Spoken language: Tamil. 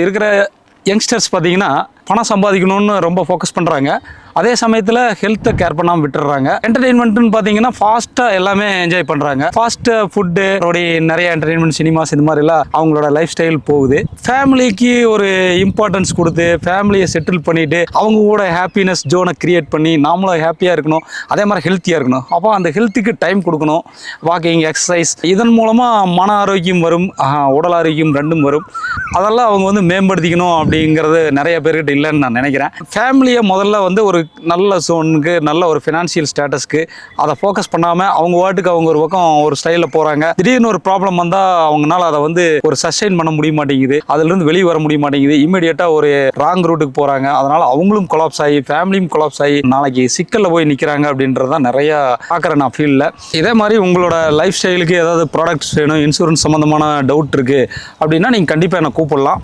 இருக்கிற யங்ஸ்டர்ஸ் பார்த்தீங்கன்னா பணம் சம்பாதிக்கணும்னு ரொம்ப ஃபோக்கஸ் பண்ணுறாங்க. அதே சமயத்தில் ஹெல்த்தை கேர் பண்ணாமல் விட்டுறாங்க. என்டர்டெயின்மெண்ட்னு பார்த்தீங்கன்னா ஃபாஸ்ட்டாக எல்லாமே என்ஜாய் பண்ணுறாங்க. ஃபாஸ்ட்டு ஃபுட்டு நிறைய என்டர்டெயின்மெண்ட் சினிமாஸ் இது மாதிரிலாம் அவங்களோட லைஃப் ஸ்டைல் போகுது. ஃபேமிலிக்கு ஒரு இம்பார்ட்டன்ஸ் கொடுத்து ஃபேமிலியை செட்டில் பண்ணிவிட்டு அவங்க கூட ஹாப்பினஸ் ஜோனை க்ரியேட் பண்ணி நாமளும் ஹாப்பியாக இருக்கணும், அதே மாதிரி ஹெல்த்தியாக இருக்கணும். அப்போ அந்த ஹெல்த்துக்கு டைம் கொடுக்கணும். வாக்கிங், எக்ஸசைஸ் இதன் மூலமாக மன ஆரோக்கியம் வரும், உடல் ஆரோக்கியம் ரெண்டும் வரும். அதெல்லாம் அவங்க மேம்படுத்திக்கணும் அப்படிங்கிறது நிறைய பேர்கிட்ட இல்லைன்னு நான் நினைக்கிறேன். ஃபேமிலியை முதல்ல ஒரு நல்ல சோனுக்கு, நல்ல ஒரு ஃபினான்ஷியல் ஸ்டேட்டஸ்க்கு அதை ஃபோக்கஸ் பண்ணாமல் அவங்க வாட்டுக்கு அவங்க ஒரு பக்கம் ஒரு ஸ்டைலில் போகிறாங்க. திடீர்னு ஒரு ப்ராப்ளம் வந்தால் அவங்களால அதை ஒரு சஸ்டைன் பண்ண முடிய மாட்டேங்குது, அதுலேருந்து வெளியே வர முடிய மாட்டேங்குது. இமீடியட்டாக ஒரு ராங் ரூட்டுக்கு போகிறாங்க. அதனால் அவங்களும் கொலாப்ஸ் ஆகி ஃபேமிலியும் கொலாப்ஸ் ஆகி நாளைக்கு சிக்கலில் போய் நிற்கிறாங்க அப்படின்றது தான் நிறையா பார்க்குறேன் நான் ஃபீல்டில். இதே மாதிரி உங்களோட லைஃப் ஸ்டைலுக்கு ஏதாவது ப்ராடக்ட்ஸ் வேணும், இன்சூரன்ஸ் சம்மந்தமான டவுட் இருக்குது அப்படின்னா நீங்கள் கண்டிப்பாக என்னை கூப்பிடலாம்.